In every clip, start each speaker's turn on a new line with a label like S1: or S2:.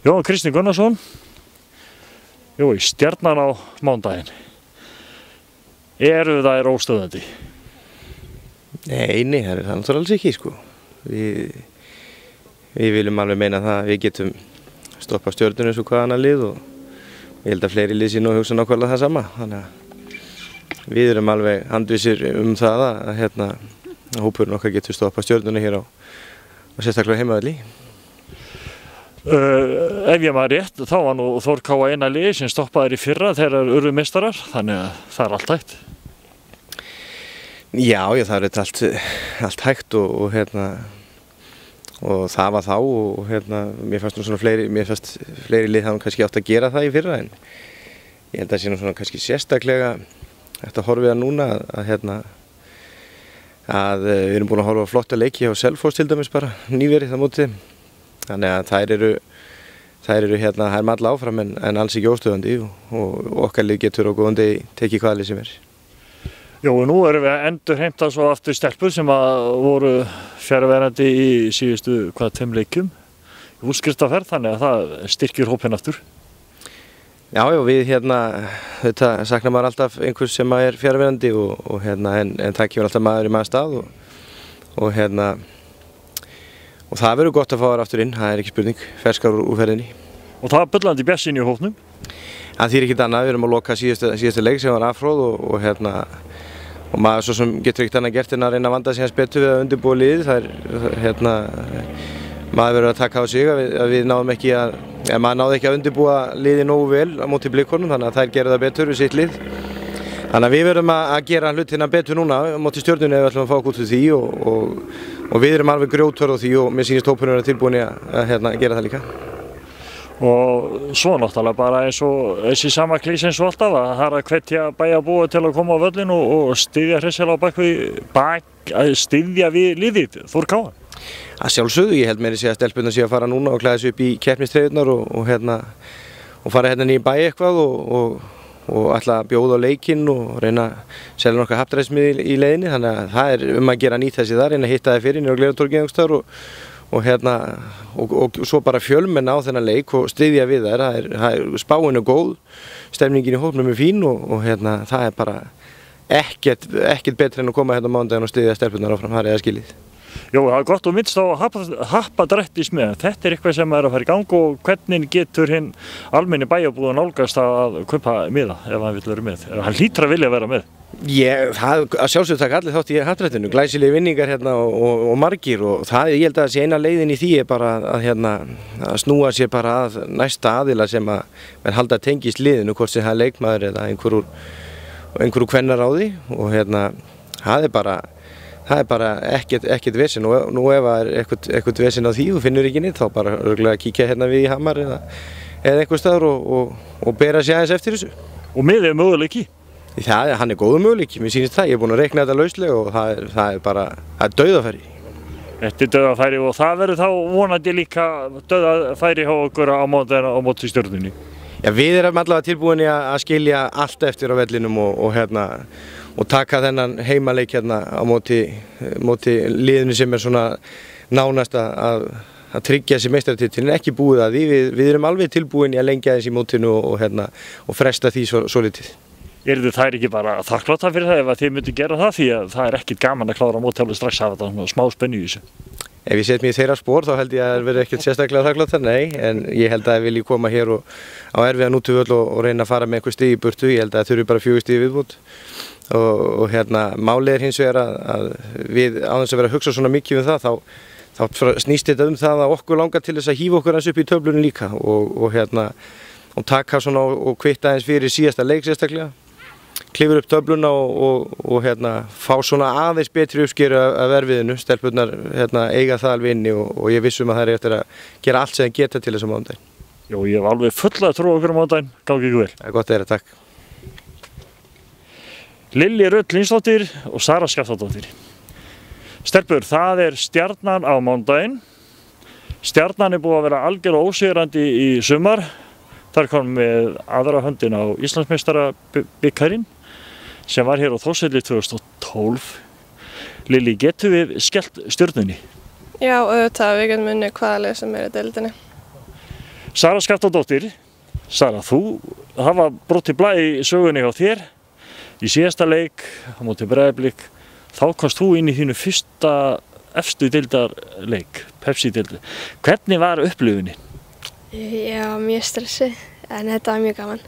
S1: Jón Kristinn Gunnarsson, Stjarnan á mánudaginn. Eru þær óstöðandi?
S2: Nei, það er það náttúrulega alls ekki, sko. Við viljum alveg meina það að við getum stoppað Stjörnuna eins og hvað annað lið og ég held að fleiri lið sé nú að hugsa nákvæmlega það sama. Þannig að við erum alveg handvissir það að hópurinn okkar getur stoppað Stjörnuna hér á sérstaklega heimavelli.
S1: Ef ég maður rétt, þá var nú Þór K. eina liði sem stoppaði í fyrra þegar þeir urðu meistarar, þannig að það er allt hægt.
S2: Já, það er allt hægt og það var þá og mér fannst nú svona fleiri lið hafa kannski átt að gera það í fyrra en ég held að sé nú svona kannski sérstaklega eftir að horfa það núna að við erum búin að horfa á flotta leiki á Selfoss til dæmis bara nýverið það móti. Þannig að þær eru alla áfram en alls ekki óstöðandi og okkar lið getur á góðan degi tekið hvaða lið sem er.
S1: Jó, nú erum við að endurheimta svo aftur stelpur sem voru fjarverandi í síðustu 5 leikjum í útskriftarferð, þannig að það styrkir hópinn aftur.
S2: Já, við þetta saknar maður alltaf einhvers sem er fjarverandi en það kemur alltaf maður í maður stað og það verður gott að fá þær aftur inn, það er ekki spurning, ferskar úr ferðinni.
S1: Og það var bullandi bjassin í hópnum?
S2: Það þýðir ekkert annað, við erum að loka síðasta leik sem var afhróð og maður svo sem getur ekkert annað gert en að reyna að vanda sig hans betur við að undirbúa liðið. Maður verður að taka á sig að við náðum ekki maður náði ekki að undirbúa liðið nógu vel á móti Blikunum, þannig að þær gerðu það betur við sitt lið. Þannig að við verðum að gera hlutina betur núna á móti Stjörnunni ef við ætlum að fá okkur út úr því og við erum alveg grjótörð á því og mér sýnist hópurinn vera tilbúin að gera það líka.
S1: Og svo náttúrulega bara eins og þessi sama klísi eins og alltaf að það er að hvetja bæjarbúa til að koma á völlin og styðja hressilega styðja við liðið, Þór K.
S2: Að sjálfsögðu, ég held meira að segja að stelpurnar sé að fara núna og klæða sig upp í keppnistreyjurnar og fara niður í bæ eitthvað og ætla að bjóða á leikinn og reyna að selja nokkra happdrættismiða í leiðinni, þannig að það er að gera nýtt þessi þar, reyna að hitta það fyrir niður á Glerártorgi einhvers staðar og svo bara fjölmenn á þennan leik og styðja við þær. Spáin er góð, stemningin í hópnum er fín og það er bara ekkert betra en að koma á mánudaginn og styðja stelpurnar áfram, það er skilið.
S1: Jó, það er gott og minnst á happdrættismiða. Þetta er eitthvað sem er að fara í gang og hvernig getur hinn almenni bæjarbúi nálgast að kaupa miða ef hann vill vera með? Hann hlýtur að vilja vera með. Að sjálfsögðu taka allir þátt í happdrættinu, glæsilegir vinningar og margir og ég held að þessi eina leiðin í því er bara að snúa sér bara að næsta aðila sem að halda tengist liðinu, hvort sem það er leikmaður eða einhverju kvennaráði og það er bara ekkert vesen og nú ef það er ekkert vesen á því og finnur ekki neitt þá bara örugglega kíkja við í Hamar eða einhver staðar og bera sig aðeins eftir þessu. Og miðið er möguleiki?
S2: Hann er góður möguleiki, mér sýnist það, ég er búinn að reikna þetta lauslega og það er bara dauðafæri.
S1: Þetta er dauðafæri og það verður þá vonandi líka dauðafæri hjá okkur á móti Stjörnunni? Já, við erum allavega tilbúin að skilja allt eftir á vellinum og taka þennan heimaleik á móti liðinu sem er svona nánast að tryggja þessi meistaratitil, en ekki búið að því. Við erum alveg tilbúin að lengja þessi mótinu og fresta því svo litið. Eru þær ekki bara þakklátar fyrir það ef þið myndu gera það því að það er ekkert gaman að klára móti alveg strax hafa þetta smá spennu í þessu?
S2: Ef ég set mér í þeirra spór þá held ég að það verði ekkert sérstaklega þakklátar, nei, en ég held að ég vilji koma hér á erfiðan útivöll og reyna að fara með einhver stig í burtu. Ég held að það þurfi bara 4 stig í viðbót og málið er hins vegar að við áður að vera að hugsa svona mikið um það þá snýst þetta það að okkur langar til þess að hífa okkur eins upp í töflunum líka og taka svona og kvitta eins fyrir síðasta leik sérstaklega, klifur upp töfluna og fá svona aðeins betri uppskeru af erfiðinu. Stelpurnar eiga það alveg inni og ég vissum að það er eftir að gera allt sem það geta til þess á mánudaginn.
S1: Jó, ég hef alveg fulla að trúa okkur á mánudaginn, gangi ykkur vel.
S2: Það er gott að takk.
S1: Lilja Rödd Línsdóttir og Sara Skafstadóttir. Stelpur, það er Stjarnan á mánudaginn. Stjarnan er búið að vera algjörlega ósigrandi í sumar. Þar kom með aðra höndin á Íslandsmeistarabikarinn sem var hér á Þórsvelli 2012. Lilli, getum við skellt Stjörnunni?
S3: Já, auðvitað, við getum unnið hvaða lið sem er í deildinni. Sara Skaptadóttir, Sara, þú hafa brotið blað í sögunni hjá þér í síðasta leik á móti Breiðablik. Þá komst þú inn í þínu fyrsta efstu deildarleik, Pepsi-deildi. Hvernig var upplifunin?
S4: Já, mjög stressuð, en þetta var mjög gaman.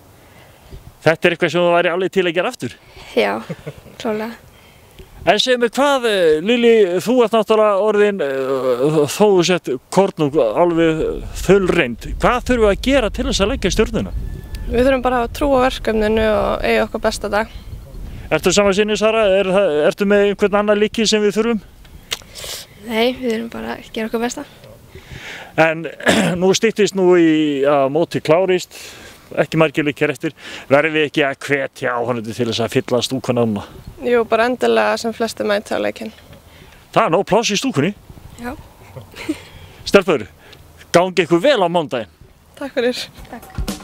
S3: Þetta eitthvað sem þú væri alveg til að gera aftur?
S4: Já, klálega.
S3: En segðu mig hvað, Lili, þú ert náttúrulega orðin þó sett kornung alveg þaulreynd. Hvað þurfum við að gera til þess að leggja Stjörnuna?
S5: Við þurfum bara að trúa verkefninu og eiga okkar besta dag.
S3: Ertu saman sinni, Sara? Ertu með einhvern annan líki sem við þurfum?
S4: Nei, við þurfum bara að gera okkar besta.
S3: En nú styttist nú í að móti klárist, ekki margir leikir eftir. Verðum við ekki að hvetja áhorfendur til þess að fylla stúkuna núna?
S5: Jú, bara endilega sem flesti mæti á leikinn.
S3: Það er nóg pláss í stúkunni.
S4: Já.
S3: Stelpur, gangi ykkur vel á mánudaginn.
S5: Takk fyrir.
S4: Takk.